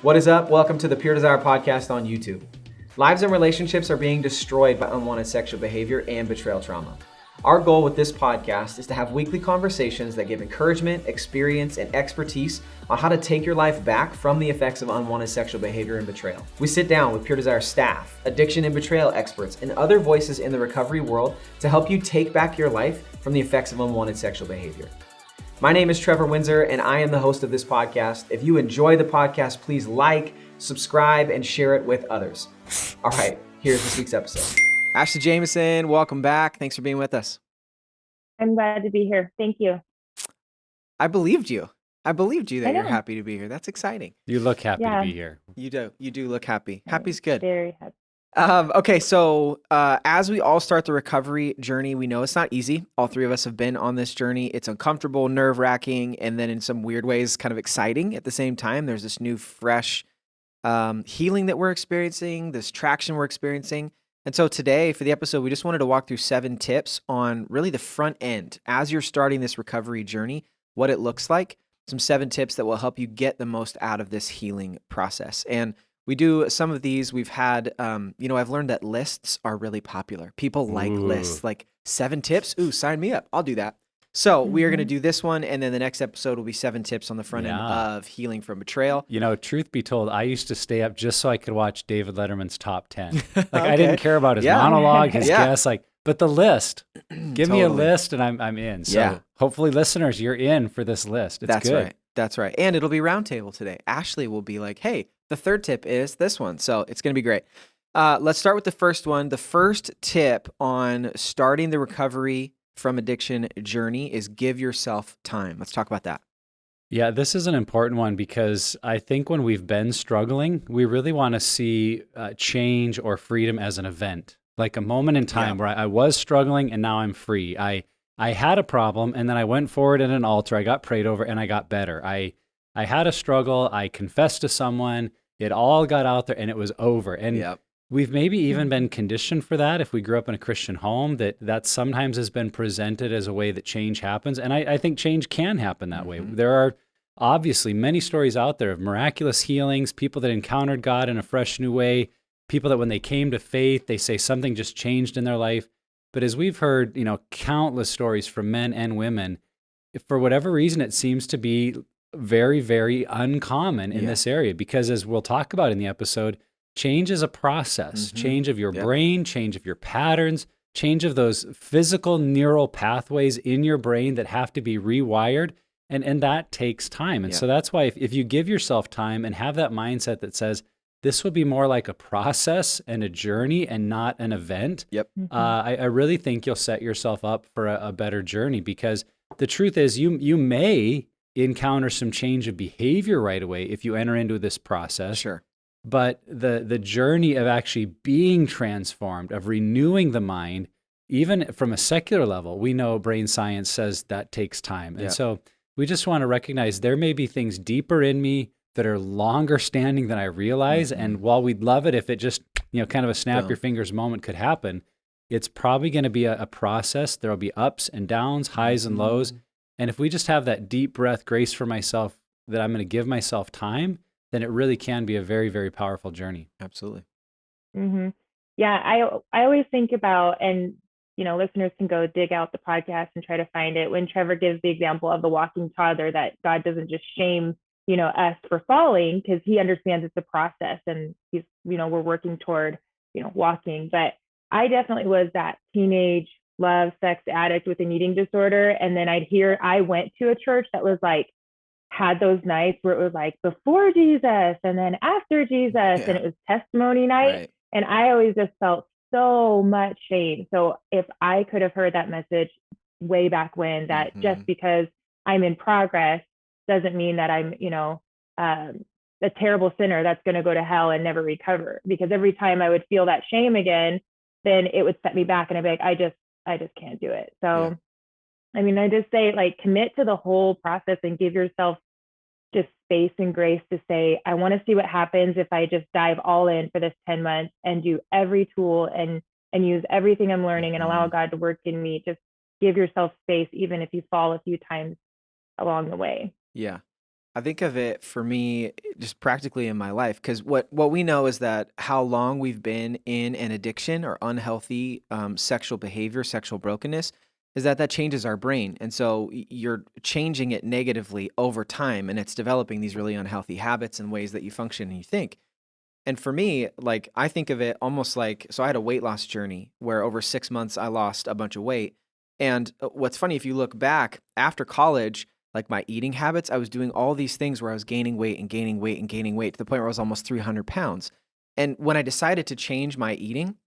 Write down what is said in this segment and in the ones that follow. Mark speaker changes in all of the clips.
Speaker 1: What is up? Welcome to the Pure Desire podcast on YouTube. Lives and relationships are being destroyed by unwanted sexual behavior and betrayal trauma. Our goal with this podcast is to have weekly conversations that give encouragement, experience, and expertise on how to take your life back from the effects of unwanted sexual behavior and betrayal. We sit down with Pure Desire staff, addiction and betrayal experts, and other voices in the recovery world to help you take back your life from the effects of unwanted sexual behavior. My name is Trevor Windsor, and I am the host of this podcast. If you enjoy the podcast, please like, subscribe, and share it with others. All right, here's this week's episode. Ashley Jameson, welcome back. Thanks for being with us.
Speaker 2: I'm glad to be here. Thank you.
Speaker 1: I believed you that you're happy to be here. That's exciting.
Speaker 3: You look happy to be here.
Speaker 1: You do look happy. Happy's good.
Speaker 2: Very happy.
Speaker 1: Okay, so as we all start the recovery journey, we know it's not easy. All three of us have been on this journey. It's uncomfortable, nerve-wracking, and then in some weird ways, kind of exciting at the same time. There's this new, fresh healing that we're experiencing, this traction we're experiencing. And so today, for the episode, we just wanted to walk through 7 tips on really the front end. As you're starting this recovery journey, what it looks like, some 7 tips that will help you get the most out of this healing process. And we do some of these. We've had, I've learned that lists are really popular. People like lists, like 7 tips. Ooh, sign me up. I'll do that. So we are going to do this one, and then the next episode will be 7 tips on the front end of healing from betrayal.
Speaker 3: You know, truth be told, I used to stay up just so I could watch David Letterman's top 10. Like I didn't care about his monologue, his guests, but the list. Give me a list, and I'm in. So hopefully, listeners, you're in for this list. It's good.
Speaker 1: That's right. And it'll be roundtable today. Ashley will be like, hey, the third tip is this one. So it's going to be great. Let's start with the first one. The first tip on starting the recovery from addiction journey is give yourself time. Let's talk about that.
Speaker 3: Yeah, this is an important one because I think when we've been struggling, we really want to see change or freedom as an event, like a moment in time where I was struggling and now I'm free. I had a problem and then I went forward at an altar, I got prayed over and I got better. I had a struggle, I confessed to someone, it all got out there and it was over. And we've maybe even been conditioned for that if we grew up in a Christian home, that sometimes has been presented as a way that change happens. And I think change can happen that way. There are obviously many stories out there of miraculous healings, people that encountered God in a fresh new way, people that when they came to faith, they say something just changed in their life. But as we've heard, countless stories from men and women, for whatever reason, it seems to be very, very uncommon in this area because as we'll talk about in the episode, change is a process, change of your brain, change of your patterns, change of those physical neural pathways in your brain that have to be rewired. And that takes time. And so that's why if you give yourself time and have that mindset that says, this will be more like a process and a journey and not an event. I really think you'll set yourself up for a better journey because the truth is you may encounter some change of behavior right away if you enter into this process.
Speaker 1: Sure.
Speaker 3: But the journey of actually being transformed, of renewing the mind, even from a secular level, we know brain science says that takes time. And so we just want to recognize there may be things deeper in me that are longer standing than I realize. And while we'd love it if it just, kind of a snap your fingers moment could happen, it's probably going to be a process. There'll be ups and downs, highs and lows. And if we just have that deep breath, grace for myself, that I'm going to give myself time, then it really can be a very, very powerful journey.
Speaker 1: Absolutely.
Speaker 2: Yeah, I always think about, and listeners can go dig out the podcast and try to find it. When Trevor gives the example of the walking toddler, that God doesn't just shame us for falling because he understands it's a process and he's, we're working toward, walking. But I definitely was that teenage love sex addict with an eating disorder. And then I went to a church that was like, had those nights where it was like before Jesus and then after Jesus and it was testimony night. Right. And I always just felt so much shame. So if I could have heard that message way back when, that just because I'm in progress doesn't mean that I'm, a terrible sinner that's going to go to hell and never recover. Because every time I would feel that shame again, then it would set me back and I'd be like, I just can't do it. So, I just say commit to the whole process and give yourself just space and grace to say, I want to see what happens if I just dive all in for this 10 months and do every tool and use everything I'm learning and allow God to work in me. Just give yourself space, even if you fall a few times along the way.
Speaker 1: Yeah. I think of it for me just practically in my life because what we know is that how long we've been in an addiction or unhealthy sexual behavior, sexual brokenness, is that changes our brain, and so you're changing it negatively over time, and it's developing these really unhealthy habits and ways that you function and you think. And for me, like I think of it almost like so I had a weight loss journey where over 6 months I lost a bunch of weight. And what's funny, if you look back after college, like my eating habits, I was doing all these things where I was gaining weight and gaining weight and gaining weight to the point where I was almost 300 pounds. And when I decided to change my eating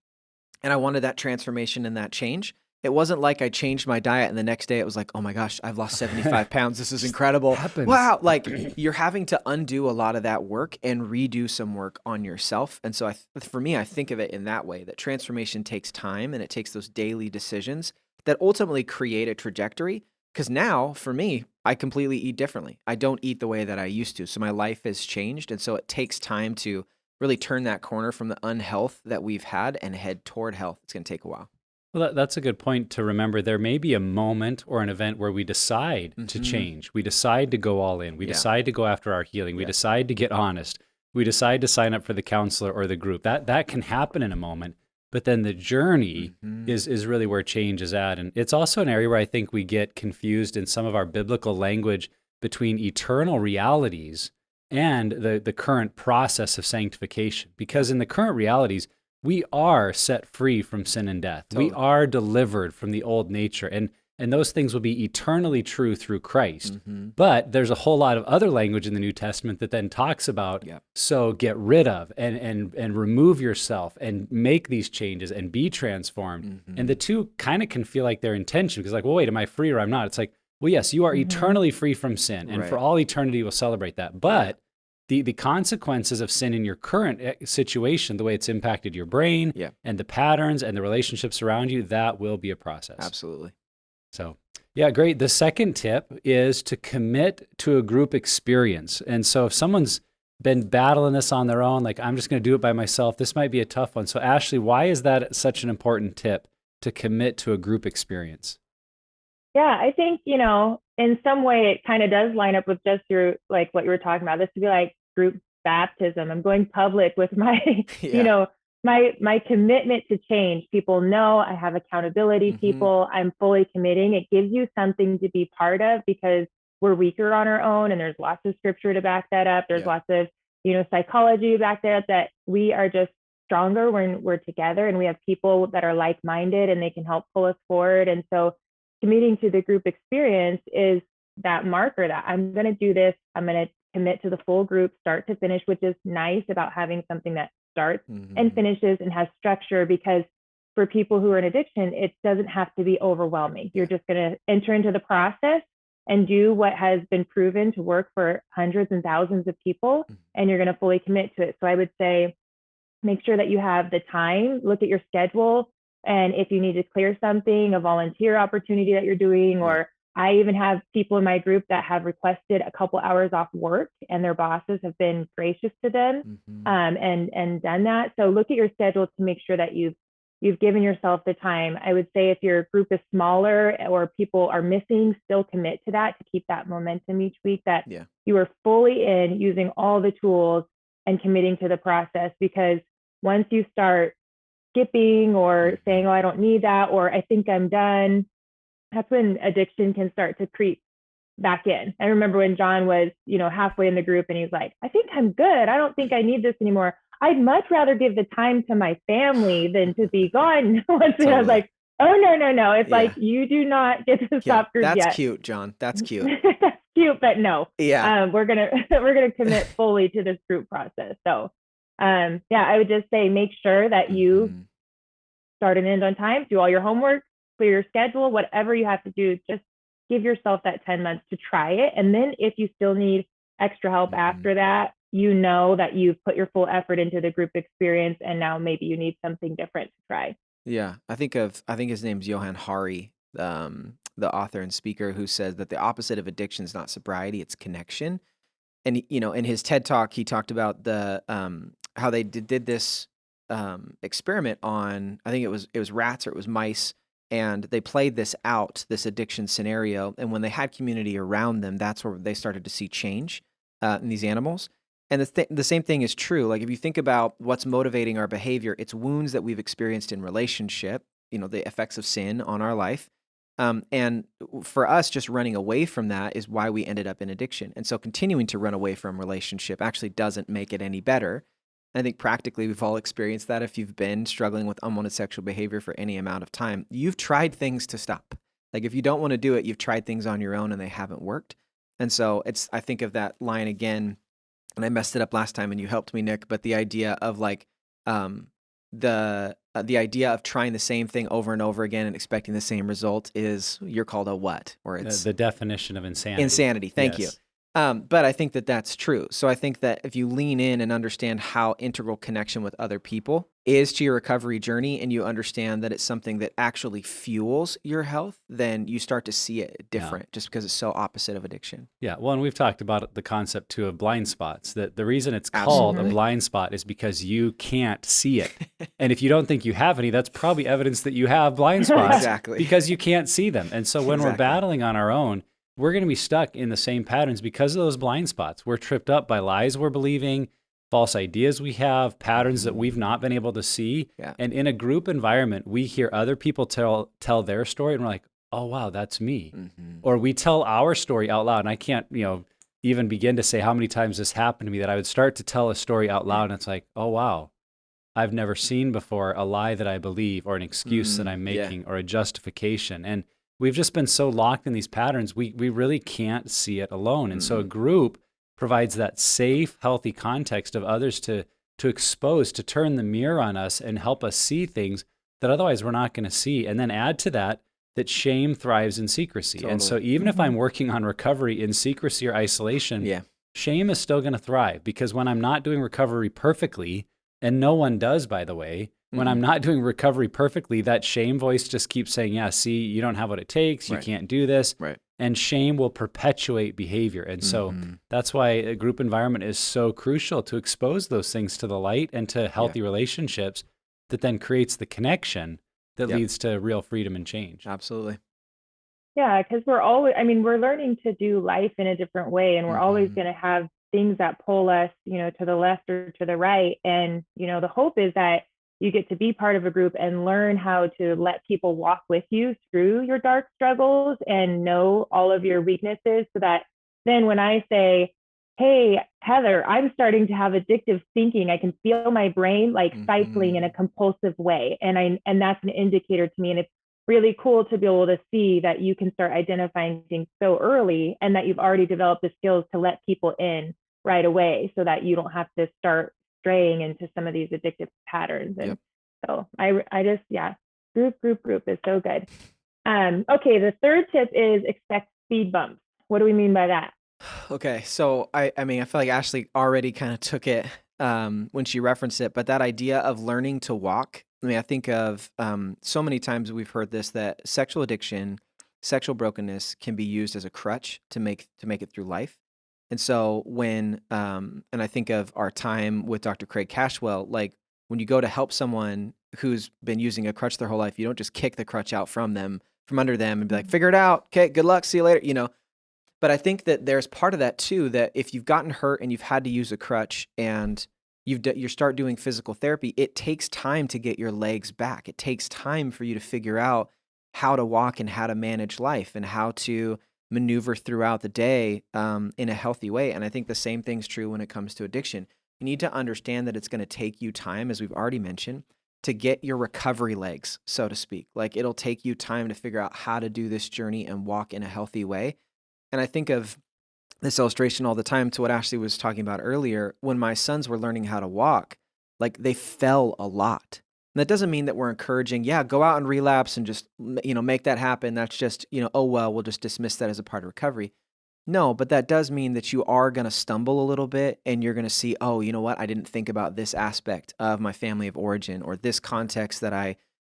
Speaker 1: and I wanted that transformation and that change, it wasn't like I changed my diet and the next day it was like, oh my gosh, I've lost 75 pounds. This is incredible.
Speaker 3: Happens.
Speaker 1: Wow. Like you're having to undo a lot of that work and redo some work on yourself. And so for me, I think of it in that way, that transformation takes time and it takes those daily decisions that ultimately create a trajectory. Because now for me, I completely eat differently. I don't eat the way that I used to. So my life has changed. And so it takes time to really turn that corner from the unhealth that we've had and head toward health. It's going to take a while.
Speaker 3: Well, that's a good point to remember. There may be a moment or an event where we decide to change. We decide to go all in. We decide to go after our healing. We decide to get honest. We decide to sign up for the counselor or the group. That can happen in a moment. But then the journey is really where change is at. And it's also an area where I think we get confused in some of our biblical language between eternal realities and the current process of sanctification. Because in the current realities, we are set free from sin and death.
Speaker 1: Totally.
Speaker 3: We are delivered from the old nature. And those things will be eternally true through Christ. But there's a whole lot of other language in the New Testament that then talks about, so get rid of and remove yourself and make these changes and be transformed. And the two kind of can feel like they're in tension because like, well, wait, am I free or I'm not? It's like, well, yes, you are eternally free from sin. And for all eternity, we'll celebrate that. But the consequences of sin in your current situation, the way it's impacted your brain and the patterns and the relationships around you, that will be a process.
Speaker 1: Absolutely.
Speaker 3: So, yeah, great. The second tip is to commit to a group experience. And so if someone's been battling this on their own, like I'm just going to do it by myself, this might be a tough one. So Ashley, why is that such an important tip to commit to a group experience?
Speaker 2: Yeah, I think, in some way it kind of does line up with just your, like what you were talking about. This would be like group baptism. I'm going public with my, my commitment to change. People know I have accountability people. I'm fully committing. It gives you something to be part of because we're weaker on our own. And there's lots of scripture to back that up. There's lots of, psychology to back that up, that we are just stronger when we're together and we have people that are like-minded and they can help pull us forward. And so committing to the group experience is that marker that I'm going to do this. I'm going to commit to the full group, start to finish, which is nice about having something that starts and finishes and has structure, because for people who are in addiction, it doesn't have to be overwhelming. You're just going to enter into the process and do what has been proven to work for hundreds and thousands of people, and you're going to fully commit to it. So I would say, make sure that you have the time, look at your schedule. And if you need to clear something, a volunteer opportunity that you're doing, or I even have people in my group that have requested a couple hours off work and their bosses have been gracious to them and done that. So look at your schedule to make sure that you've given yourself the time. I would say if your group is smaller or people are missing, still commit to that to keep that momentum each week, that you are fully in using all the tools and committing to the process. Because once you start skipping or saying, oh, I don't need that, or I think I'm done, that's when addiction can start to creep back in. I remember when John was, halfway in the group and he's like, I think I'm good. I don't think I need this anymore. I'd much rather give the time to my family than to be gone. Totally. I was like, oh, no. It's like, you do not get to stop group yet.
Speaker 1: That's cute, John. That's cute.
Speaker 2: That's cute, but no.
Speaker 1: Yeah.
Speaker 2: We're going to commit fully to this group process. So, I would just say, make sure that you start and end on time, do all your homework, clear your schedule, whatever you have to do, just give yourself that 10 months to try it. And then if you still need extra help after that, that you've put your full effort into the group experience, and now maybe you need something different to try.
Speaker 1: Yeah. I think his name's Johan Hari, the author and speaker, who says that the opposite of addiction is not sobriety, it's connection. And, in his TED Talk, he talked about the how they did this experiment on, I think it was rats or it was mice, and they played this addiction scenario. And when they had community around them, that's where they started to see change. in these animals. And the same thing is true. Like if you think about what's motivating our behavior, it's wounds that we've experienced in relationship, the effects of sin on our life. And for us, just running away from that is why we ended up in addiction. And so continuing to run away from relationship actually doesn't make it any better. And I think practically we've all experienced that. If you've been struggling with unwanted sexual behavior for any amount of time, you've tried things to stop. Like if you don't want to do it, you've tried things on your own and they haven't worked. And so I think of that line again, and I messed it up last time and you helped me, Nick, but the idea of like the idea of trying the same thing over and over again and expecting the same result you're called a what? Or it's
Speaker 3: the definition of insanity.
Speaker 1: Insanity. Thank you. But I think that that's true. So I think that if you lean in and understand how integral connection with other people is to your recovery journey, and you understand that it's something that actually fuels your health, then you start to see it different just because it's so opposite of addiction.
Speaker 3: Yeah. Well, and we've talked about the concept too of blind spots, that the reason it's called a blind spot is because you can't see it. And if you don't think you have any, that's probably evidence that you have blind spots because you can't see them. And so when we're battling on our own, we're going to be stuck in the same patterns because of those blind spots. We're tripped up by lies we're believing, false ideas we have, patterns that we've not been able to see.
Speaker 1: Yeah.
Speaker 3: And in a group environment, we hear other people tell their story and we're like, oh, wow, that's me. Mm-hmm. Or we tell our story out loud. And I can't, even begin to say how many times this happened to me, that I would start to tell a story out loud and it's like, oh, wow, I've never seen before a lie that I believe, or an excuse that I'm making, or a justification. And we've just been so locked in these patterns, we really can't see it alone. And so a group provides that safe, healthy context of others to expose, to turn the mirror on us and help us see things that otherwise we're not going to see. And then add to that shame thrives in secrecy. Totally. And so even if I'm working on recovery in secrecy or isolation, shame is still going to thrive, because when I'm not doing recovery perfectly, and no one does, by the way, when I'm not doing recovery perfectly, that shame voice just keeps saying, yeah, see, you don't have what it takes. You can't do this.
Speaker 1: Right.
Speaker 3: And shame will perpetuate behavior. And so that's why a group environment is so crucial, to expose those things to the light and to healthy relationships that then creates the connection that leads to real freedom and change.
Speaker 1: Absolutely.
Speaker 2: Yeah, because we're learning to do life in a different way, and we're always going to have things that pull us, to the left or to the right. And, the hope is that you get to be part of a group and learn how to let people walk with you through your dark struggles and know all of your weaknesses, so that then when I say, hey, Heather, I'm starting to have addictive thinking, I can feel my brain like cycling in a compulsive way. And that's an indicator to me. And it's really cool to be able to see that you can start identifying things so early, and that you've already developed the skills to let people in right away, so that you don't have to start straying into some of these addictive patterns. And so I just, group is so good. Okay, the third tip is expect speed bumps. What do we mean by that?
Speaker 1: Okay, so I mean, I feel like Ashley already kind of took it when she referenced it, but that idea of learning to walk. I mean, I think of so many times we've heard this, that sexual addiction, sexual brokenness can be used as a crutch to make it through life. And so when, and I think of our time with Dr. Craig Cashwell, like when you go to help someone who's been using a crutch their whole life, you don't just kick the crutch out from under them and be like, figure it out. Okay, good luck. See you later. But I think that there's part of that too, that if you've gotten hurt and you've had to use a crutch and you start doing physical therapy, it takes time to get your legs back. It takes time for you to figure out how to walk and how to manage life and how to maneuver throughout the day in a healthy way. And I think the same thing's true when it comes to addiction. You need to understand that it's going to take you time, as we've already mentioned, to get your recovery legs, so to speak. Like it'll take you time to figure out how to do this journey and walk in a healthy way. And I think of this illustration all the time to what Ashley was talking about earlier. When my sons were learning how to walk, like they fell a lot. And that doesn't mean that we're encouraging, go out and relapse and just, make that happen. That's just, oh, well, we'll just dismiss that as a part of recovery. No, but that does mean that you are going to stumble a little bit and you're going to see, oh, you know what? I didn't think about this aspect of my family of origin or this context that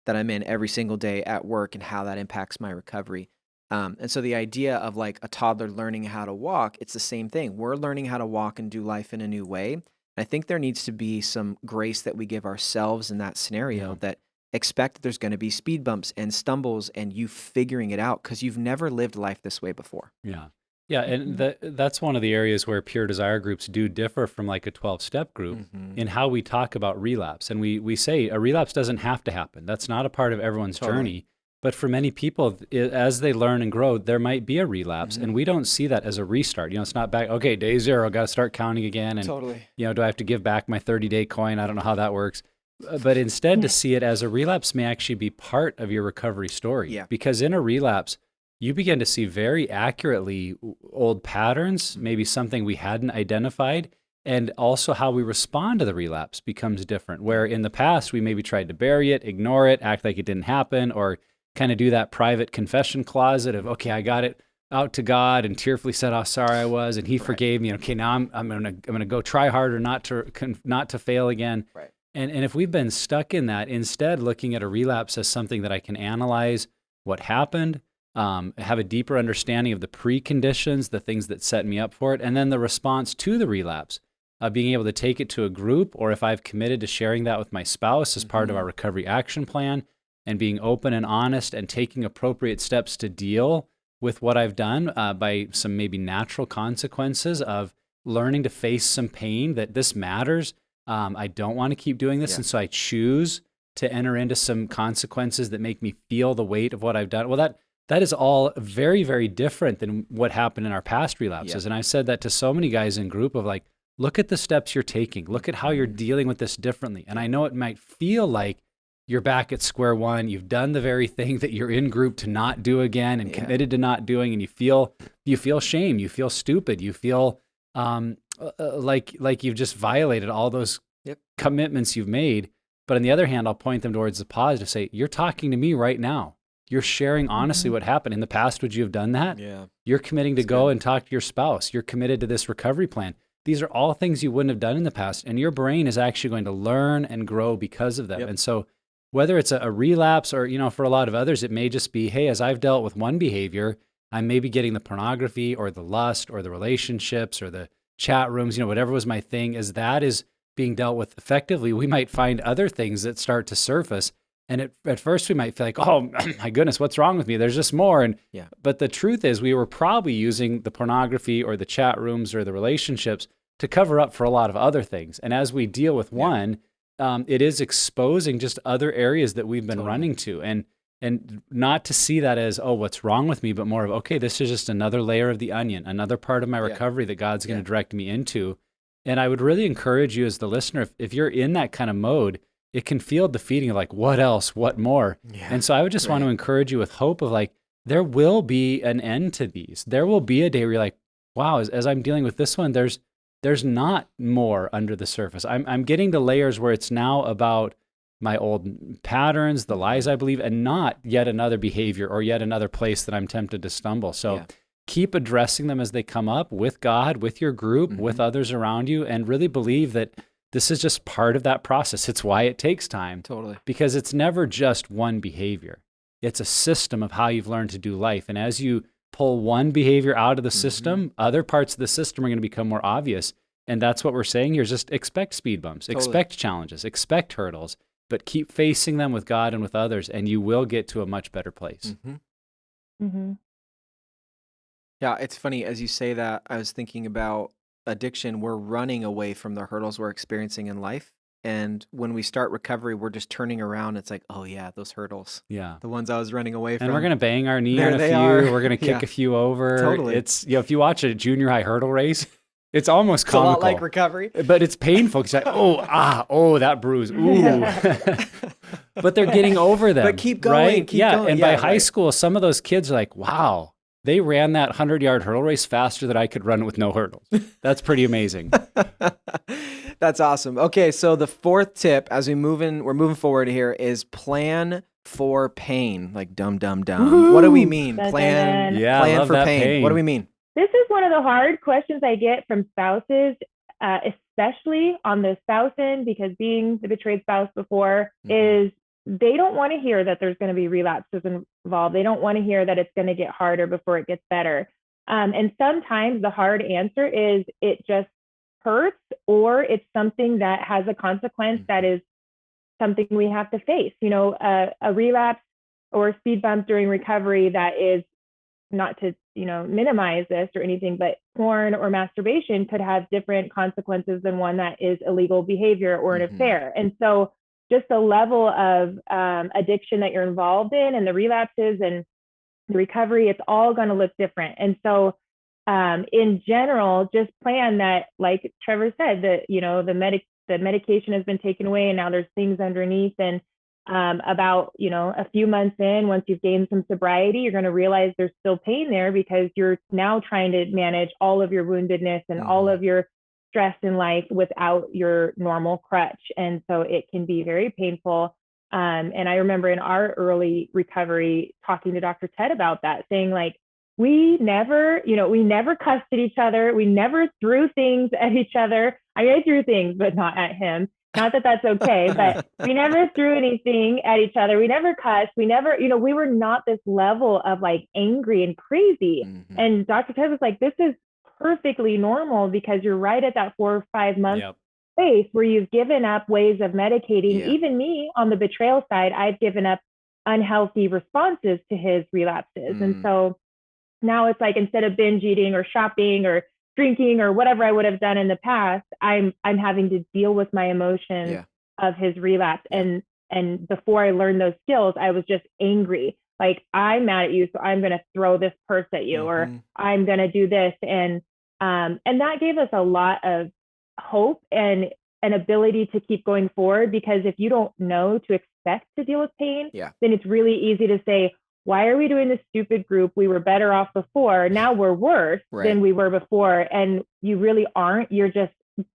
Speaker 1: I'm in every single day at work and how that impacts my recovery. And so the idea of like a toddler learning how to walk, it's the same thing. We're learning how to walk and do life in a new way. And I think there needs to be some grace that we give ourselves in that scenario, that expect that there's going to be speed bumps and stumbles and you figuring it out because you've never lived life this way before.
Speaker 3: Yeah. Yeah, and that's one of the areas where pure desire groups do differ from like a 12-step group in how we talk about relapse. And we say a relapse doesn't have to happen. That's not a part of everyone's journey. But for many people, as they learn and grow, there might be a relapse, and we don't see that as a restart. It's not back, okay, day zero, got to start counting again. And, do I have to give back my 30-day coin? I don't know how that works. But instead, to see it as a relapse may actually be part of your recovery story.
Speaker 1: Yeah.
Speaker 3: Because in a relapse, you begin to see very accurately old patterns, maybe something we hadn't identified, and also how we respond to the relapse becomes different. Where in the past, we maybe tried to bury it, ignore it, act like it didn't happen, or kind of do that private confession closet of, okay, I got it out to God and tearfully said how sorry I was, and He forgave me. Okay, now I'm gonna go try harder not to fail again.
Speaker 1: Right.
Speaker 3: And if we've been stuck in that, instead looking at a relapse as something that I can analyze what happened, have a deeper understanding of the preconditions, the things that set me up for it, and then the response to the relapse, being able to take it to a group, or if I've committed to sharing that with my spouse as part of our recovery action plan, and being open and honest and taking appropriate steps to deal with what I've done by some maybe natural consequences of learning to face some pain, that this matters. I don't want to keep doing this, and so I choose to enter into some consequences that make me feel the weight of what I've done. Well, that is all very, very different than what happened in our past relapses. And I've said that to so many guys in group of like, look at the steps you're taking. Look at how you're dealing with this differently. And I know it might feel like you're back at square one. You've done the very thing that you're in group to not do again and committed to not doing, and you feel shame. You feel stupid. You feel like you've just violated all those commitments you've made. But on the other hand, I'll point them towards the positive. Say, you're talking to me right now. You're sharing honestly what happened. In the past, would you have done that?
Speaker 1: Yeah.
Speaker 3: You're committing to go and talk to your spouse. You're committed to this recovery plan. These are all things you wouldn't have done in the past. And your brain is actually going to learn and grow because of them. And so whether it's a relapse or, for a lot of others, it may just be, hey, as I've dealt with one behavior, I'm maybe getting the pornography or the lust or the relationships or the chat rooms, whatever was my thing, as that is being dealt with effectively, we might find other things that start to surface. And at first we might feel like, oh my goodness, what's wrong with me? There's just more. But the truth is we were probably using the pornography or the chat rooms or the relationships to cover up for a lot of other things. And as we deal with one, it is exposing just other areas that we've been running to. And not to see that as, oh, what's wrong with me, but more of, okay, this is just another layer of the onion, another part of my recovery that God's going to direct me into. And I would really encourage you as the listener, if you're in that kind of mode, it can feel defeating of like, what else? What more? And so I would just want to encourage you with hope of like, there will be an end to these. There will be a day where you're like, wow, as I'm dealing with this one, there's not more under the surface. I'm getting to layers where it's now about my old patterns, the lies I believe, and not yet another behavior or yet another place that I'm tempted to stumble. So keep addressing them as they come up with God, with your group, with others around you, and really believe that this is just part of that process. It's why it takes time.
Speaker 1: Totally.
Speaker 3: Because it's never just one behavior. It's a system of how you've learned to do life. And as you pull one behavior out of the system, other parts of the system are going to become more obvious. And that's what we're saying here is just expect speed bumps, expect challenges, expect hurdles, but keep facing them with God and with others, and you will get to a much better place.
Speaker 1: Yeah, it's funny. As you say that, I was thinking about addiction. We're running away from the hurdles we're experiencing in life. And when we start recovery, we're just turning around. It's like, oh yeah, those hurdles.
Speaker 3: Yeah.
Speaker 1: The ones I was running away from.
Speaker 3: And we're going to bang our knee on a few. We're going to kick a few over.
Speaker 1: Totally.
Speaker 3: It's, if you watch a junior high hurdle race, it's almost comical.
Speaker 1: It's a lot like recovery.
Speaker 3: But it's painful because oh, that bruise. Ooh. But they're getting over them.
Speaker 1: But keep going.
Speaker 3: Right?
Speaker 1: Keep going.
Speaker 3: And by high school, some of those kids are like, wow, they ran that 100-yard hurdle race faster than I could run it with no hurdles. That's pretty amazing.
Speaker 1: That's awesome. Okay, so the fourth tip as we're moving forward here is plan for pain. Like dumb.
Speaker 2: Woo-hoo!
Speaker 1: What do we mean?
Speaker 2: Plan
Speaker 1: for pain. What do we mean?
Speaker 2: This is one of the hard questions I get from spouses, especially on the spouse end, because being the betrayed spouse before is they don't want to hear that there's going to be relapses involved. They don't want to hear that it's going to get harder before it gets better. And sometimes the hard answer is it just hurts, or it's something that has a consequence that is something we have to face. A relapse or a speed bump during recovery that is not to, minimize this or anything, but porn or masturbation could have different consequences than one that is illegal behavior or an affair. And so just the level of addiction that you're involved in and the relapses and the recovery, it's all going to look different. And so in general, just plan that, like Trevor said, that, the medication has been taken away and now there's things underneath. And about, a few months in, once you've gained some sobriety, you're going to realize there's still pain there because you're now trying to manage all of your woundedness and all of your stress in life without your normal crutch. And so it can be very painful. And I remember in our early recovery talking to Dr. Ted about that, saying like, we never cussed at each other. We never threw things at each other. I mean, I threw things, but not at him. Not that that's okay, but we never threw anything at each other. We never cussed. We never, we were not this level of like angry and crazy. And Dr. Ted was like, this is perfectly normal because you're right at that 4 or 5 month space where you've given up ways of medicating. Even me on the betrayal side, I've given up unhealthy responses to his relapses. And so now it's like, instead of binge eating or shopping or drinking or whatever I would have done in the past, I'm having to deal with my emotions of his relapse. And before I learned those skills, I was just angry. Like, I'm mad at you, so I'm going to throw this purse at you, or I'm going to do this. And that gave us a lot of hope and an ability to keep going forward, because if you don't know to expect to deal with pain, then it's really easy to say, why are we doing this stupid group? We were better off before. Now we're worse than we were before. And you really aren't. You're just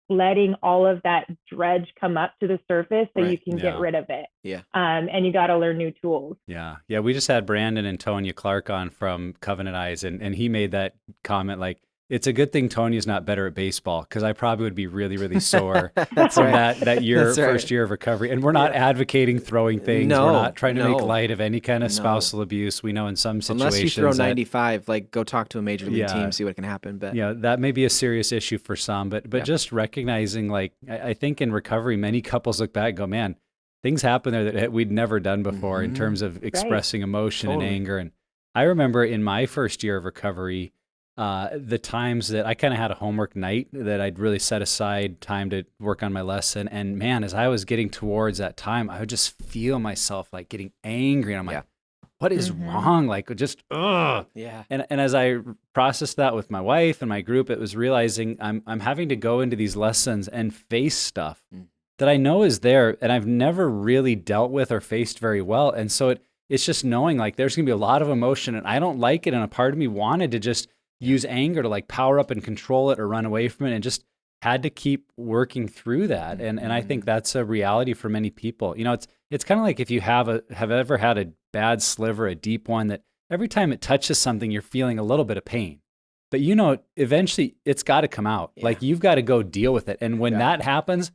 Speaker 2: letting all of that dredge come up to the surface so you can get rid of it. And you got to learn new tools.
Speaker 3: Yeah. We just had Brandon and Tonya Clark on from Covenant Eyes, and he made that comment like, it's a good thing Tony's not better at baseball, because I probably would be really, really sore from that year, first year of recovery. And we're not advocating throwing things. We're not trying to make light of any kind of spousal abuse. We know in some situations,
Speaker 1: unless you throw 95, like go talk to a major league team, see what can happen. But
Speaker 3: that may be a serious issue for some. But just recognizing, like, I think in recovery, many couples look back and go, man, things happen there that we'd never done before in terms of expressing emotion and anger. And I remember in my first year of recovery, the times that I kind of had a homework night that I'd really set aside time to work on my lesson. And man, as I was getting towards that time, I would just feel myself like getting angry. And I'm like, what is wrong? Like, just, ugh. And as I processed that with my wife and my group, it was realizing I'm having to go into these lessons and face stuff that I know is there and I've never really dealt with or faced very well. And so it's just knowing like there's going to be a lot of emotion and I don't like it. And a part of me wanted to just use anger to like power up and control it or run away from it, and just had to keep working through that. And I think that's a reality for many people. It's kind of like if you have ever had a bad sliver, a deep one, that every time it touches something, you're feeling a little bit of pain. But eventually it's got to come out. Like you've got to go deal with it. And when that happens,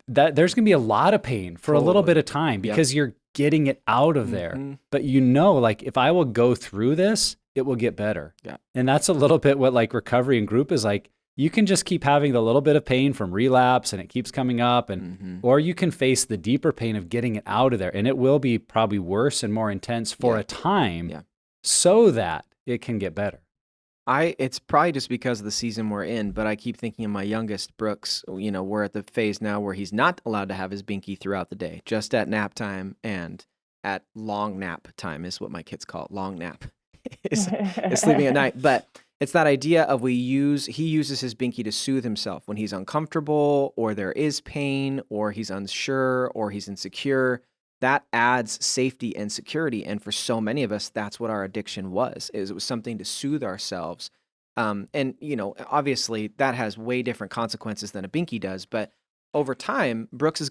Speaker 3: that there's going to be a lot of pain for a little bit of time because you're getting it out of there. But like if I will go through this, it will get better. And that's a little bit what like recovery and group is like. You can just keep having the little bit of pain from relapse and it keeps coming up, and or you can face the deeper pain of getting it out of there, and it will be probably worse and more intense for a time so that it can get better.
Speaker 1: It's probably just because of the season we're in, but I keep thinking of my youngest, Brooks. We're at the phase now where he's not allowed to have his binky throughout the day, just at nap time and at long nap time is what my kids call it. Long nap is sleeping at night. But it's that idea of he uses his binky to soothe himself when he's uncomfortable or there is pain or he's unsure or he's insecure. That adds safety and security. And for so many of us, that's what our addiction was. It was something to soothe ourselves. And obviously that has way different consequences than a binky does. But over time, Brooks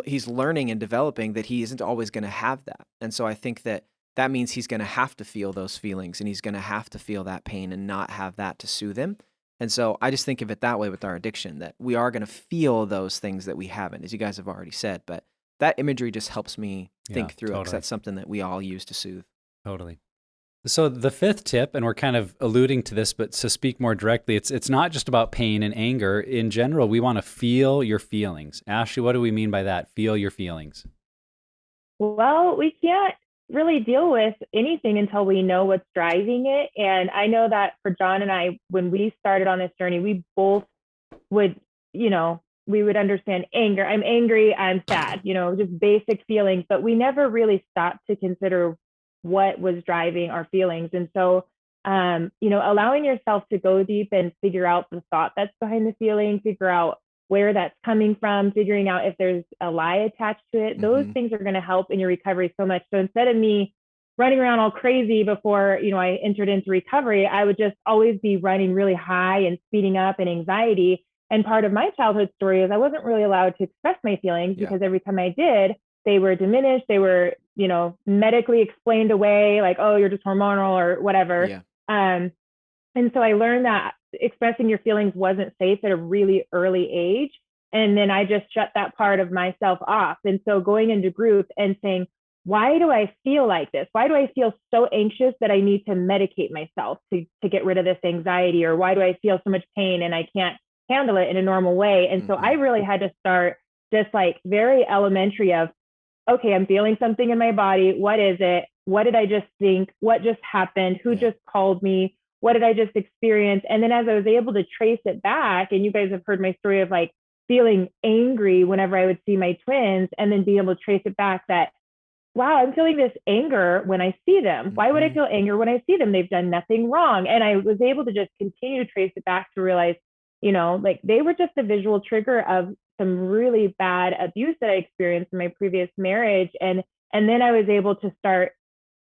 Speaker 1: he's learning and developing that he isn't always going to have that. And so I think that means he's going to have to feel those feelings and he's going to have to feel that pain and not have that to soothe him. And so I just think of it that way with our addiction, that we are going to feel those things that we haven't, as you guys have already said. But that imagery just helps me think through it, because that's something that we all use to soothe.
Speaker 3: Totally. So the fifth tip, and we're kind of alluding to this, but to speak more directly, it's not just about pain and anger. In general, we want to feel your feelings. Ashley, what do we mean by that? Feel your feelings.
Speaker 2: Well, we can't really deal with anything until we know what's driving it. And I know that for John and I, when we started on this journey, we both would, we would understand anger. I'm angry, I'm sad, just basic feelings, but we never really stopped to consider what was driving our feelings. And so, allowing yourself to go deep and figure out the thought that's behind the feeling, figure out where that's coming from, figuring out if there's a lie attached to it, those things are going to help in your recovery so much. So instead of me running around all crazy before, I entered into recovery, I would just always be running really high and speeding up and anxiety. And part of my childhood story is I wasn't really allowed to express my feelings because every time I did, they were diminished. They were, medically explained away, like, oh, you're just hormonal or whatever.
Speaker 1: Yeah.
Speaker 2: And so I learned that expressing your feelings wasn't safe at a really early age. And then I just shut that part of myself off. And so going into group and saying, why do I feel like this? Why do I feel so anxious that I need to medicate myself to get rid of this anxiety? Or why do I feel so much pain and I can't handle it in a normal way? And so I really had to start just like very elementary of, okay, I'm feeling something in my body. What is it? What did I just think? What just happened? Who just called me? What did I just experience? And then as I was able to trace it back, and you guys have heard my story of like feeling angry whenever I would see my twins, and then being able to trace it back that, wow, I'm feeling this anger when I see them. Why would I feel anger when I see them? They've done nothing wrong. And I was able to just continue to trace it back to realize, like they were just a visual trigger of some really bad abuse that I experienced in my previous marriage. And then I was able to start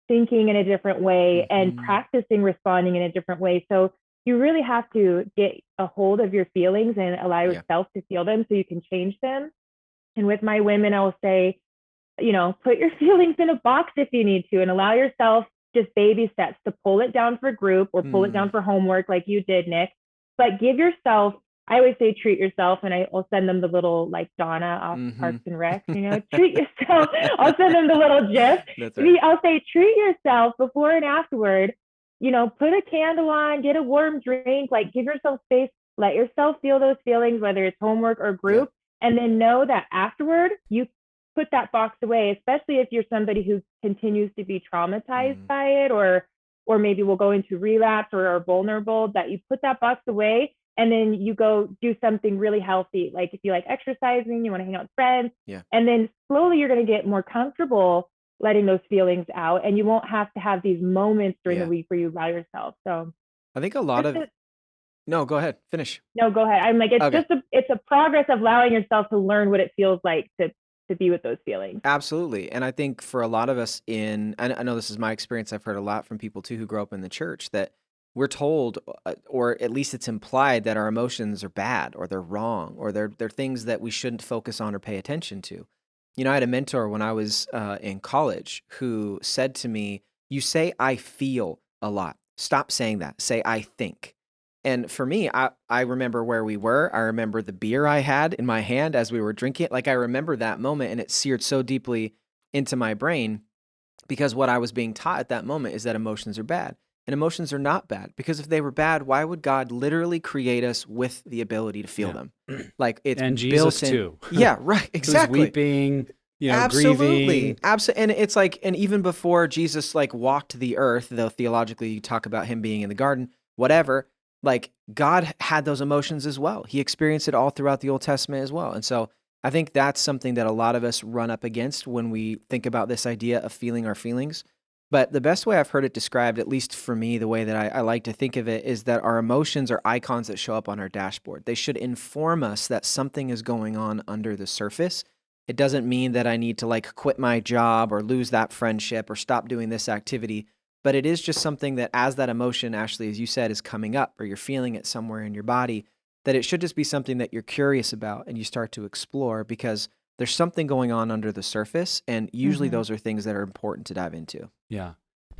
Speaker 2: thinking in a different way and practicing responding in a different way. So you really have to get a hold of your feelings and allow yourself to feel them so you can change them. And with my women, I will say, put your feelings in a box if you need to, and allow yourself just baby steps to pull it down for group or pull it down for homework like you did, Nick. But give yourself, I always say treat yourself, and I'll send them the little like Donna off Parks and Rec, treat yourself. I'll send them the little gif.
Speaker 1: That's right.
Speaker 2: I'll say treat yourself before and afterward. Put a candle on, get a warm drink, like give yourself space, let yourself feel those feelings, whether it's homework or group, and then know that afterward you put that box away, especially if you're somebody who continues to be traumatized by it, or maybe will go into relapse or are vulnerable, that you put that box away and then you go do something really healthy. Like if you like exercising, you want to hang out with friends, and then slowly you're going to get more comfortable letting those feelings out, and you won't have to have these moments during the week where you allow yourself. So
Speaker 1: I think a lot of no, go ahead, finish.
Speaker 2: No, go ahead. I'm like, it's a progress of allowing yourself to learn what it feels like to be with those feelings.
Speaker 1: Absolutely. And I think for a lot of us I know this is my experience, I've heard a lot from people too who grow up in the church, that we're told, or at least it's implied, that our emotions are bad or they're wrong or they're things that we shouldn't focus on or pay attention to. I had a mentor when I was in college who said to me, you say I feel a lot. Stop saying that. Say I think. And for me, I remember where we were. I remember the beer I had in my hand as we were drinking it. Like I remember that moment, and it seared so deeply into my brain, because what I was being taught at that moment is that emotions are bad. And emotions are not bad, because if they were bad, why would God literally create us with the ability to feel them? Like it's
Speaker 3: and
Speaker 1: built
Speaker 3: Jesus
Speaker 1: in.
Speaker 3: too.
Speaker 1: Yeah, right. Exactly.
Speaker 3: Who's weeping,
Speaker 1: Absolutely.
Speaker 3: grieving.
Speaker 1: Absolutely. And it's like, and even before Jesus like walked the earth, though theologically you talk about him being in the garden, whatever, like God had those emotions as well. He experienced it all throughout the Old Testament as well. And so I think that's something that a lot of us run up against when we think about this idea of feeling our feelings. But the best way I've heard it described, at least for me, the way that I like to think of it, is that our emotions are icons that show up on our dashboard. They should inform us that something is going on under the surface. It doesn't mean that I need to like quit my job or lose that friendship or stop doing this activity. But it is just something that as that emotion, Ashley, as you said, is coming up, or you're feeling it somewhere in your body, that it should just be something that you're curious about and you start to explore, because there's something going on under the surface. And usually those are things that are important to dive into.
Speaker 3: Yeah.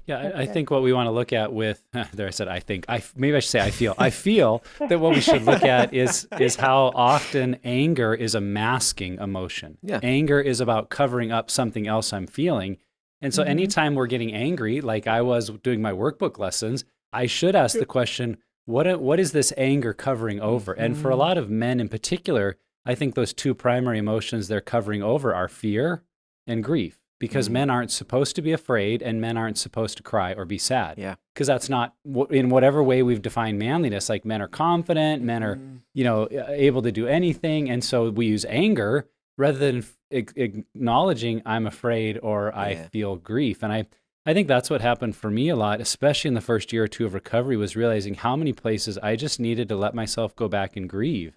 Speaker 3: Yeah, I think what we want to look at with, there I said I think, maybe I should say I feel. I feel that what we should look at is how often anger is a masking emotion.
Speaker 1: Yeah.
Speaker 3: Anger is about covering up something else I'm feeling. And so anytime we're getting angry, like I was doing my workbook lessons, I should ask the question, what is this anger covering over? And for a lot of men in particular, I think those two primary emotions they're covering over are fear and grief. because men aren't supposed to be afraid and men aren't supposed to cry or be sad.
Speaker 1: Yeah.
Speaker 3: Because that's not in whatever way we've defined manliness. Like men are confident, men are, able to do anything. And so we use anger rather than acknowledging I'm afraid or I feel grief. And I think that's what happened for me a lot, especially in the first year or two of recovery, was realizing how many places I just needed to let myself go back and grieve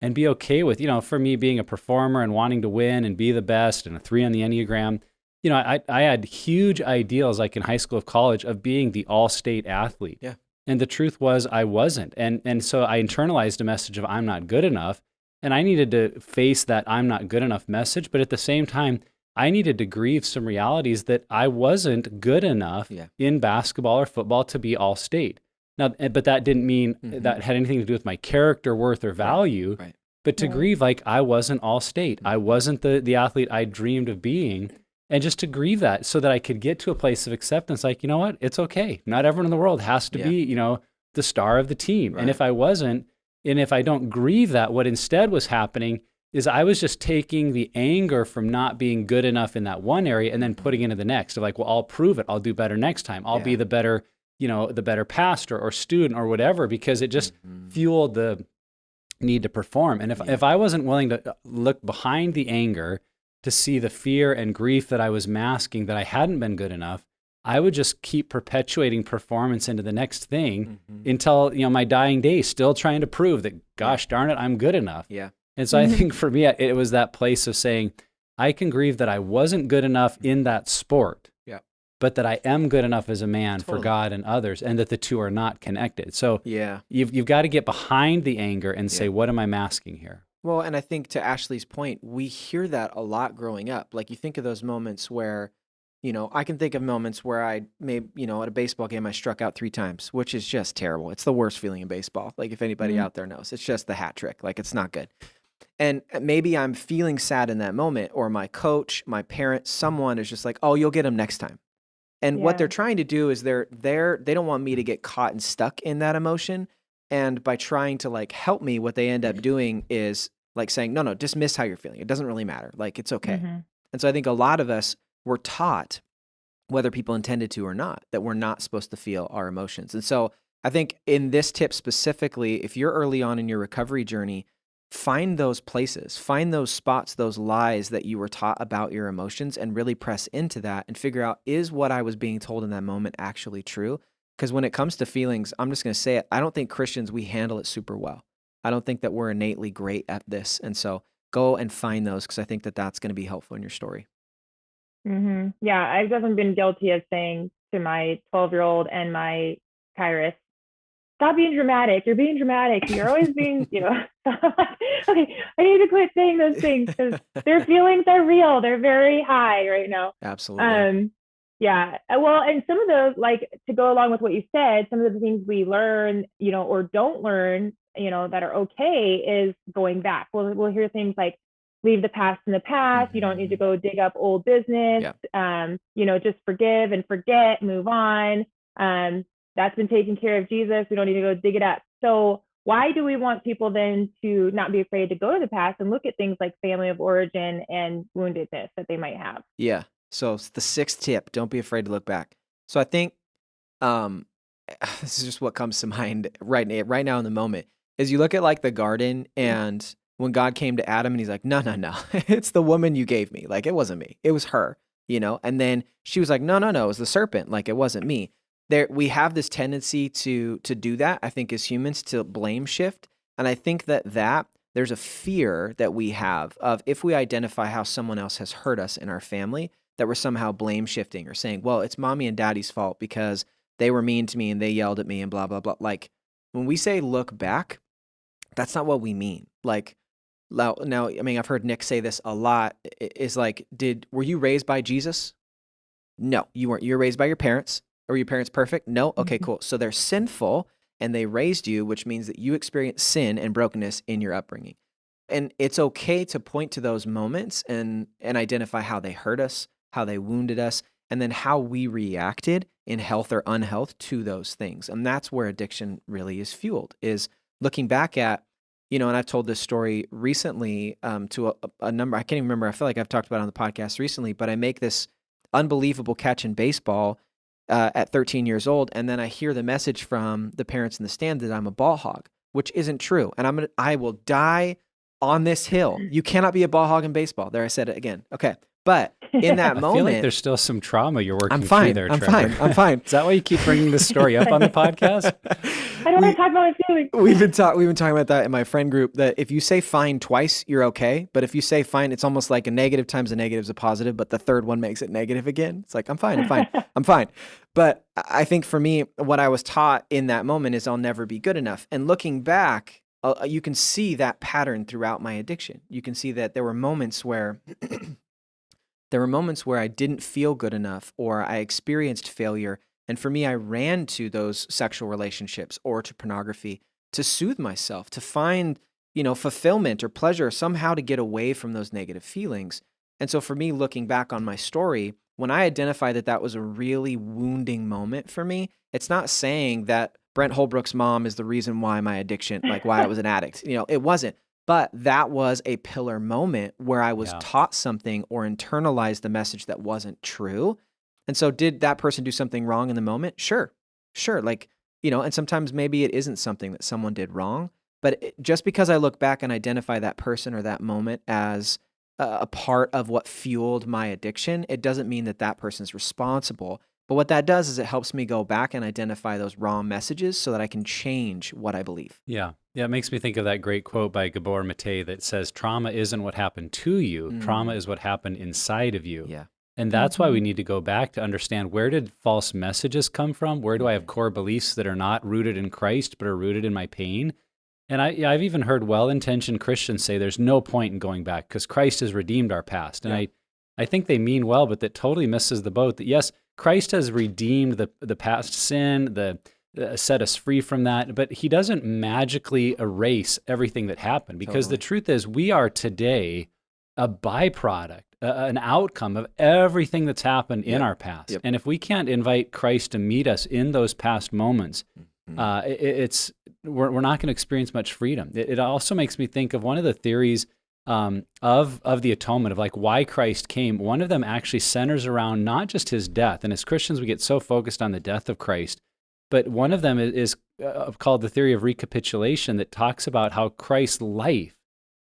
Speaker 3: and be okay with, for me being a performer and wanting to win and be the best and a 3 on the Enneagram. I had huge ideals like in high school, college, of being the all-state athlete.
Speaker 1: Yeah.
Speaker 3: And the truth was I wasn't. And so I internalized a message of I'm not good enough. And I needed to face that I'm not good enough message. But at the same time, I needed to grieve some realities that I wasn't good enough in basketball or football to be all-state. Now, but that didn't mean that had anything to do with my character, worth, or value.
Speaker 1: Right.
Speaker 3: But to grieve like I wasn't all-state. I wasn't the athlete I dreamed of being. And just to grieve that so that I could get to a place of acceptance, like, you know what, it's okay. Not everyone in the world has to be, the star of the team. Right. And if I wasn't, and if I don't grieve that, what instead was happening is I was just taking the anger from not being good enough in that one area and then putting it into the next. So like, well, I'll prove it. I'll do better next time. I'll be the better, the better pastor or student or whatever, because it just fueled the need to perform. And if I wasn't willing to look behind the anger to see the fear and grief that I was masking, that I hadn't been good enough, I would just keep perpetuating performance into the next thing until, my dying day, still trying to prove that, gosh darn it, I'm good enough.
Speaker 1: Yeah.
Speaker 3: And so I think for me, it was that place of saying, I can grieve that I wasn't good enough in that sport, but that I am good enough as a man for God and others, and that the two are not connected. So you've got to get behind the anger and say, what am I masking here?
Speaker 1: Well, and I think to Ashley's point, we hear that a lot growing up. Like you think of those moments where, I can think of moments where I at a baseball game, I struck out 3 times, which is just terrible. It's the worst feeling in baseball. Like if anybody out there knows, it's just the hat trick. Like it's not good. And maybe I'm feeling sad in that moment, or my coach, my parent, someone is just like, oh, you'll get him next time. And what they're trying to do is they don't want me to get caught and stuck in that emotion. And by trying to like help me, what they end up doing is like saying, no, dismiss how you're feeling. It doesn't really matter. Like it's okay. And so I think a lot of us were taught, whether people intended to or not, that we're not supposed to feel our emotions. And so I think in this tip specifically, if you're early on in your recovery journey, find those places, find those spots, those lies that you were taught about your emotions, and really press into that and figure out, is what I was being told in that moment actually true? Because when it comes to feelings, I'm just going to say it, I don't think Christians, we handle it super well. I don't think that we're innately great at this. And so go and find those, because I think that that's going to be helpful in your story.
Speaker 2: Yeah, I've definitely been guilty of saying to my 12-year-old and my Kairos, stop being dramatic. You're being dramatic. You're always being, okay, I need to quit saying those things because their feelings are real. They're very high right now.
Speaker 1: Absolutely.
Speaker 2: Yeah. Well, and some of those, like to go along with what you said, some of the things we learn, or don't learn, that are okay is going back. We'll hear things like, leave the past in the past. You don't need to go dig up old business. Just forgive and forget, move on. That's been taken care of Jesus. We don't need to go dig it up. So why do we want people then to not be afraid to go to the past and look at things like family of origin and woundedness that they might have?
Speaker 1: Yeah. So it's the 6th tip, don't be afraid to look back. So I think this is just what comes to mind right now in the moment, is you look at like the garden, and when God came to Adam and he's like, no, it's the woman you gave me. Like, it wasn't me. It was her, and then she was like, no, it was the serpent. Like, it wasn't me. We have this tendency to do that, I think, as humans, to blame shift. And I think that there's a fear that we have of, if we identify how someone else has hurt us in our family, that we're somehow blame shifting or saying, well, it's mommy and daddy's fault because they were mean to me and they yelled at me and blah, blah, blah. Like, when we say look back, that's not what we mean. Like, now, I mean, I've heard Nick say this a lot, is like, were you raised by Jesus? No, you weren't. You were raised by your parents. Were your parents perfect? No? Okay, cool. So they're sinful and they raised you, which means that you experienced sin and brokenness in your upbringing. And it's okay to point to those moments and identify how they hurt us, how they wounded us, and then how we reacted in health or unhealth to those things. And that's where addiction really is fueled, is looking back at, and I've told this story recently to a number, I can't even remember, I feel like I've talked about it on the podcast recently, but I make this unbelievable catch in baseball at 13 years old, and then I hear the message from the parents in the stand that I'm a ball hog, which isn't true, and I will die on this hill. You cannot be a ball hog in baseball. There, I said it again. Okay, but in that
Speaker 3: I feel like
Speaker 1: moment,
Speaker 3: there's still some trauma you're working
Speaker 1: I'm
Speaker 3: through
Speaker 1: fine.
Speaker 3: there,
Speaker 1: I'm
Speaker 3: Trevor.
Speaker 1: fine. I'm fine.
Speaker 3: Is that why you keep bringing this story up on the podcast?
Speaker 2: I don't want to talk about my feelings.
Speaker 1: We've been talking about that in my friend group, that if you say fine twice, you're okay. But if you say fine, it's almost like a negative times a negative is a positive, but the third one makes it negative again. It's like, I'm fine. I'm fine. But I think for me, what I was taught in that moment is I'll never be good enough. And looking back, you can see that pattern throughout my addiction. You can see that there were moments where I didn't feel good enough, or I experienced failure. And for me, I ran to those sexual relationships or to pornography to soothe myself, to find, fulfillment or pleasure, somehow to get away from those negative feelings. And so for me, looking back on my story, when I identify that that was a really wounding moment for me, it's not saying that Brent Holbrook's mom is the reason why my addiction, like why I was an addict. It wasn't. But that was a pillar moment where I was taught something or internalized the message that wasn't true. And so did that person do something wrong in the moment? Sure. Like, and sometimes maybe it isn't something that someone did wrong. But just because I look back and identify that person or that moment as a part of what fueled my addiction, it doesn't mean that that person's responsible. But what that does is it helps me go back and identify those wrong messages so that I can change what I believe.
Speaker 3: Yeah. It makes me think of that great quote by Gabor Mate that says, trauma isn't what happened to you. Trauma is what happened inside of you.
Speaker 1: Yeah.
Speaker 3: And that's why we need to go back to understand, where did false messages come from? Where do I have core beliefs that are not rooted in Christ, but are rooted in my pain? And I've even heard well-intentioned Christians say there's no point in going back because Christ has redeemed our past. And I think they mean well, but that totally misses the boat. That yes, Christ has redeemed the past sin, set us free from that, but he doesn't magically erase everything that happened, because the truth is we are today a byproduct, an outcome of everything that's happened in our past.
Speaker 1: Yep.
Speaker 3: And if we can't invite Christ to meet us in those past moments, we're not going to experience much freedom. It also makes me think of one of the theories of the atonement, of like why Christ came. One of them actually centers around not just his death. And as Christians, we get so focused on the death of Christ, but one of them is called the theory of recapitulation, that talks about how Christ's life,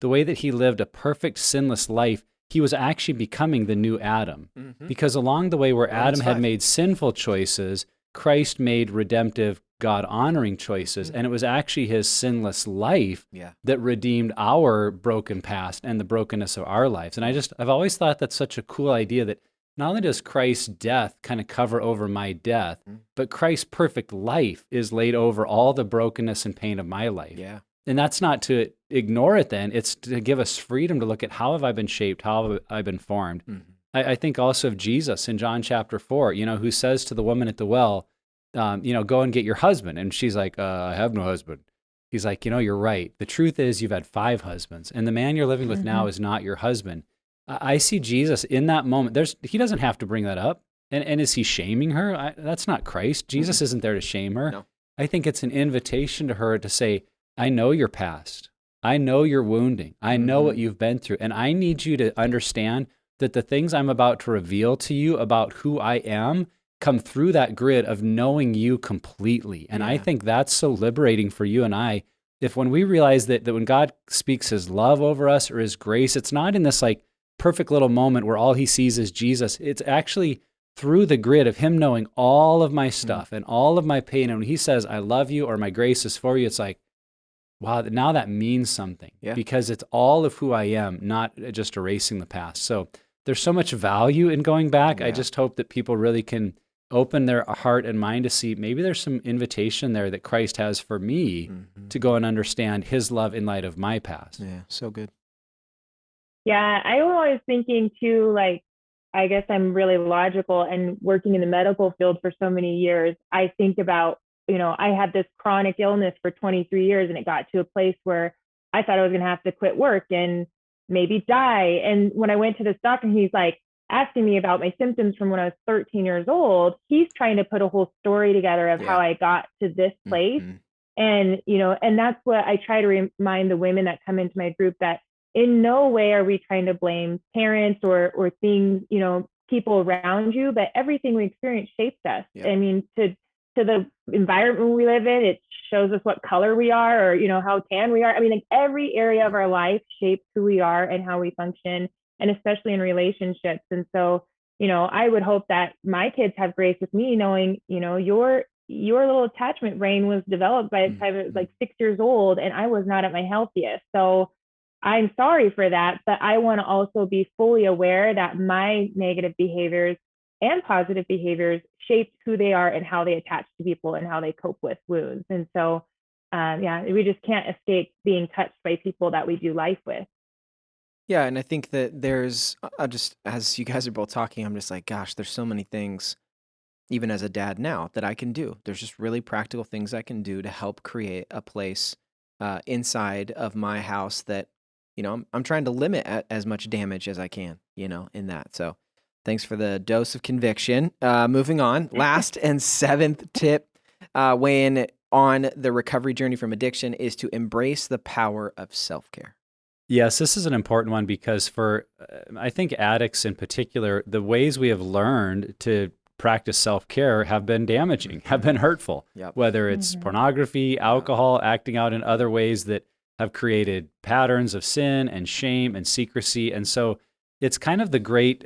Speaker 3: the way that he lived a perfect, sinless life, he was actually becoming the new Adam. Because along the way where Adam had made sinful choices, Christ made redemptive, God-honoring choices. And it was actually his sinless life that redeemed our broken past and the brokenness of our lives. And I've always thought that's such a cool idea, that not only does Christ's death kind of cover over my death, but Christ's perfect life is laid over all the brokenness and pain of my life.
Speaker 1: Yeah.
Speaker 3: And that's not to ignore it then. It's to give us freedom to look at, how have I been shaped? How have I been formed? I think also of Jesus in John chapter 4, who says to the woman at the well, go and get your husband. And she's like, I have no husband. He's like, you're right. The truth is you've had 5 husbands, and the man you're living with now is not your husband. I see Jesus in that moment. He doesn't have to bring that up. And is he shaming her? That's not Christ. Jesus isn't there to shame her.
Speaker 1: No.
Speaker 3: I think it's an invitation to her to say, I know your past. I know your wounding. I know what you've been through. And I need you to understand that the things I'm about to reveal to you about who I am come through that grid of knowing you completely. And I think that's so liberating for you and I, if when we realize that when God speaks his love over us or his grace, it's not in this like perfect little moment where all he sees is Jesus. It's actually through the grid of him knowing all of my stuff and all of my pain. And when he says, I love you, or my grace is for you, it's like, wow, now that means something, because it's all of who I am, not just erasing the past. So there's so much value in going back. I just hope that people really can open their heart and mind to see maybe there's some invitation there that Christ has for me to go and understand his love in light of my past.
Speaker 1: Yeah, so good.
Speaker 2: Yeah, I was always thinking too, like, I guess I'm really logical, and working in the medical field for so many years, I think about, I had this chronic illness for 23 years, and it got to a place where I thought I was going to have to quit work and maybe die. And when I went to this doctor, he's like asking me about my symptoms from when I was 13 years old. He's trying to put a whole story together of how I got to this place. And, and that's what I try to remind the women that come into my group, that in no way are we trying to blame parents or things, people around you, but everything we experience shapes us.
Speaker 1: Yep.
Speaker 2: I mean, to the environment we live in, it shows us what color we are, or how tan we are. I mean, like every area of our life shapes who we are and how we function, and especially in relationships. And so, I would hope that my kids have grace with me, knowing, your little attachment brain was developed by the time it was like 6 years old, and I was not at my healthiest. So I'm sorry for that, but I want to also be fully aware that my negative behaviors and positive behaviors shaped who they are and how they attach to people and how they cope with wounds. And so, yeah, we just can't escape being touched by people that we do life with.
Speaker 1: Yeah, and I think that there's just as you guys are both talking, I'm just like, gosh, there's so many things, even as a dad now, that I can do. There's just really practical things I can do to help create a place inside of my house that, I'm trying to limit as much damage as I can, in that. So thanks for the dose of conviction. Moving on, last and seventh tip weighing on the recovery journey from addiction is to embrace the power of self-care.
Speaker 3: Yes, this is an important one because for, I think, addicts in particular, the ways we have learned to practice self-care have been damaging, have been hurtful,
Speaker 1: Yep.
Speaker 3: whether it's pornography, alcohol, acting out in other ways that have created patterns of sin and shame and secrecy. And so it's kind of the great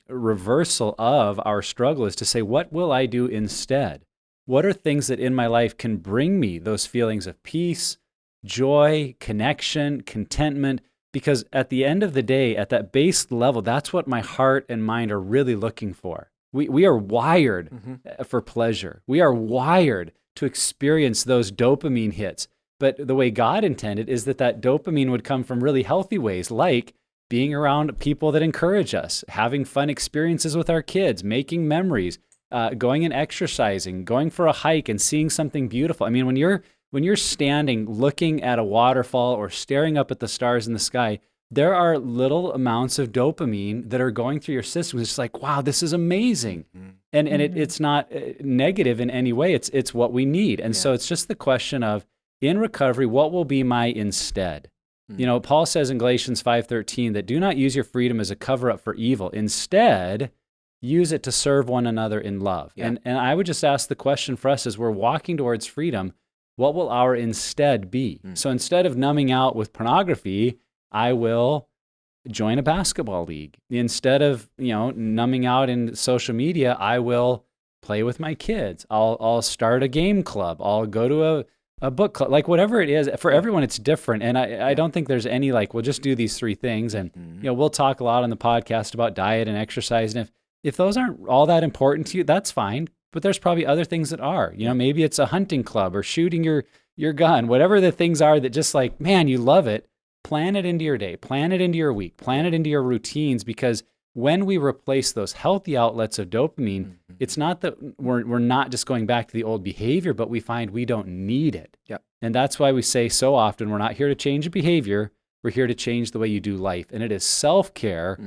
Speaker 3: reversal of our struggle is to say, what will I do instead? What are things that in my life can bring me those feelings of peace, joy, connection, contentment? Because at the end of the day, at that base level, that's what my heart and mind are really looking for. We are wired for pleasure. We are wired to experience those dopamine hits. But the way God intended is that dopamine would come from really healthy ways, like being around people that encourage us, having fun experiences with our kids, making memories, going and exercising, going for a hike and seeing something beautiful. I mean, when you're standing looking at a waterfall or staring up at the stars in the sky, there are little amounts of dopamine that are going through your system. It's like, wow, this is amazing. And it's not negative in any way. It's what we need. And so it's just the question of, in recovery, what will be my instead? Paul says in Galatians 5:13 that do not use your freedom as a cover-up for evil. Instead, use it to serve one another in love. And I would just ask the question for us as we're walking towards freedom, what will our instead be? So instead of numbing out with pornography, I will join a basketball league. Instead of, numbing out in social media, I will play with my kids. I'll start a game club. I'll go to a book club, like whatever it is. For everyone, it's different. And I don't think there's any we'll just do these three things. And, we'll talk a lot on the podcast about diet and exercise. And if those aren't all that important to you, that's fine. But there's probably other things that are. Maybe it's a hunting club or shooting your gun, whatever the things are that just man, you love it. Plan it into your day, plan it into your week, plan it into your routines, because when we replace those healthy outlets of dopamine, it's not that we're not just going back to the old behavior, but we find we don't need it.
Speaker 1: Yep.
Speaker 3: And that's why we say so often, we're not here to change a behavior, we're here to change the way you do life. And it is self-care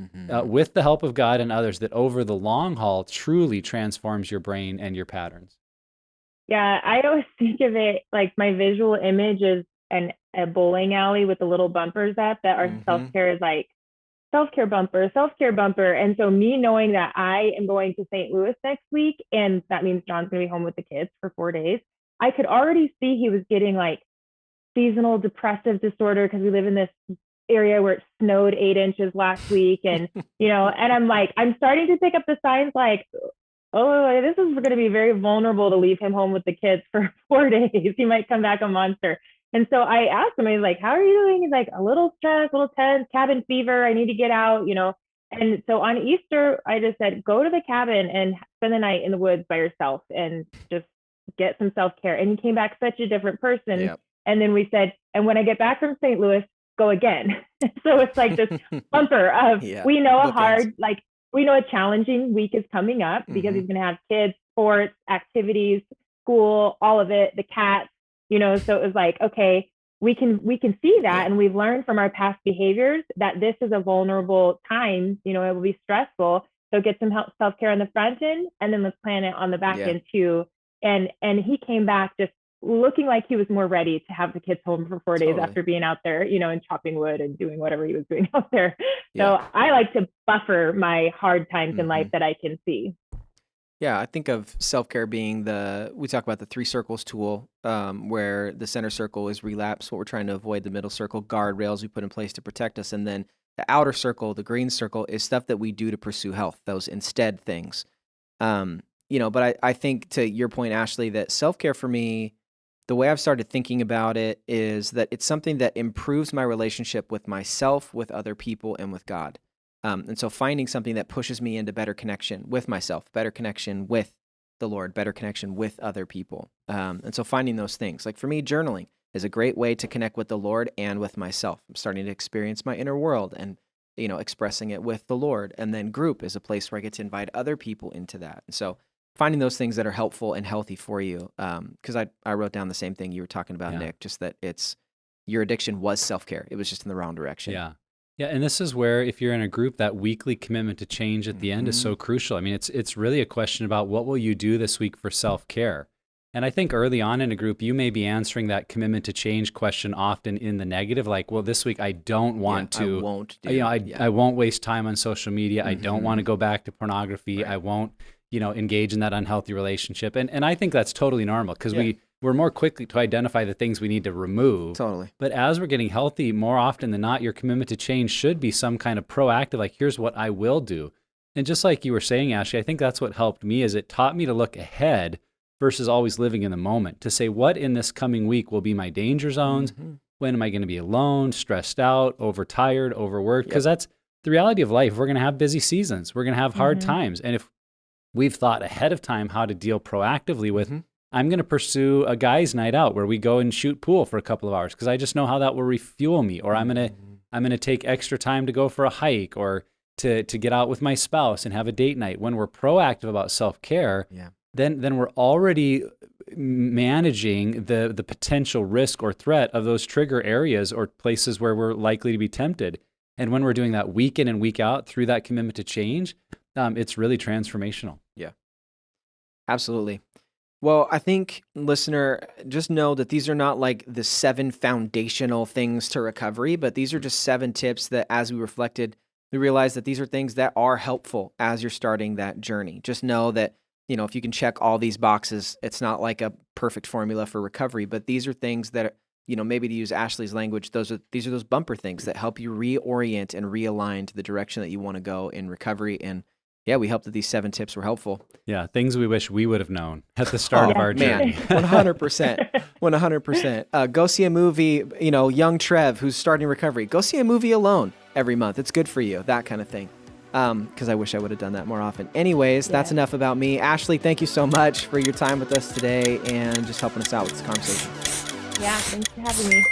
Speaker 3: with the help of God and others that over the long haul truly transforms your brain and your patterns.
Speaker 2: Yeah, I always think of it like my visual image is a bowling alley with the little bumpers that our self-care is like self-care bumper, self-care bumper. And so me knowing that I am going to St. Louis next week, and that means John's going to be home with the kids for 4 days, I could already see he was getting seasonal depressive disorder because we live in this area where it snowed 8 inches last week. And, and I'm starting to pick up the signs oh, this is going to be very vulnerable to leave him home with the kids for 4 days. He might come back a monster. And so I asked him, I was like, how are you doing? He's like, a little stressed, a little tense, cabin fever. I need to get out, And so on Easter, I just said, go to the cabin and spend the night in the woods by yourself and just get some self-care. And he came back such a different person.
Speaker 1: Yep.
Speaker 2: And then we said, and when I get back from St. Louis, go again. So it's like this bumper of, we know we know a challenging week is coming up because he's going to have kids, sports, activities, school, all of it, the cats. So it was like, okay, we can see that. And we've learned from our past behaviors that this is a vulnerable time, it will be stressful. So get some self-care on the front end, and then let's plan it on the back end too. And he came back just looking like he was more ready to have the kids home for 4 days
Speaker 1: Totally.
Speaker 2: after being out there, and chopping wood and doing whatever he was doing out there.
Speaker 1: Yeah.
Speaker 2: So I like to buffer my hard times in life that I can see.
Speaker 1: Yeah, I think of self-care being we talk about the 3 circles tool, where the center circle is relapse, what we're trying to avoid, the middle circle, guardrails we put in place to protect us, and then the outer circle, the green circle, is stuff that we do to pursue health, those instead things. But I think to your point, Ashley, that self-care for me, the way I've started thinking about it is that it's something that improves my relationship with myself, with other people, and with God. And so finding something that pushes me into better connection with myself, better connection with the Lord, better connection with other people. And so finding those things, like for me, journaling is a great way to connect with the Lord and with myself. I'm starting to experience my inner world and, expressing it with the Lord. And then group is a place where I get to invite other people into that. And so finding those things that are helpful and healthy for you. Because I wrote down the same thing you were talking about,
Speaker 3: Yeah.
Speaker 1: Nick, just that your addiction was self-care. It was just in the wrong direction.
Speaker 3: Yeah. Yeah, and this is where if you're in a group, that weekly commitment to change at the end is so crucial. I mean, it's really a question about what will you do this week for self-care. And I think early on in a group, you may be answering that commitment to change question often in the negative, like, well, this week I don't want to.
Speaker 1: I won't do.
Speaker 3: I won't waste time on social media. I don't want to go back to pornography.
Speaker 1: Right.
Speaker 3: I won't, engage in that unhealthy relationship. And I think that's totally normal because we're more quickly to identify the things we need to remove.
Speaker 1: Totally.
Speaker 3: But as we're getting healthy, more often than not, your commitment to change should be some kind of proactive, like, here's what I will do. And just like you were saying, Ashley, I think that's what helped me is it taught me to look ahead versus always living in the moment, to say what in this coming week will be my danger zones. When am I going to be alone, stressed out, overtired, overworked? Because that's the reality of life. We're going to have busy seasons. We're going to have hard times. And if we've thought ahead of time how to deal proactively with, I'm going to pursue a guy's night out where we go and shoot pool for a couple of hours because I just know how that will refuel me. Or I'm going to take extra time to go for a hike or to get out with my spouse and have a date night. When we're proactive about self-care, then we're already managing the potential risk or threat of those trigger areas or places where we're likely to be tempted. And when we're doing that week in and week out through that commitment to change, it's really transformational.
Speaker 1: Yeah, absolutely. Well, I think, listener, just know that these are not like the 7 foundational things to recovery, but these are just 7 tips that as we reflected, we realized that these are things that are helpful as you're starting that journey. Just know that, if you can check all these boxes, it's not like a perfect formula for recovery, but these are things that, maybe to use Ashley's language, these are those bumper things that help you reorient and realign to the direction that you want to go in recovery. And yeah, we hope that these 7 tips were helpful.
Speaker 3: Yeah, things we wish we would have known at the start of our journey.
Speaker 1: 100%. 100%. Go see a movie, young Trev who's starting recovery. Go see a movie alone every month. It's good for you, that kind of thing. Because I wish I would have done that more often. Anyways, that's enough about me. Ashley, thank you so much for your time with us today and just helping us out with this conversation.
Speaker 2: Yeah, thanks for having me.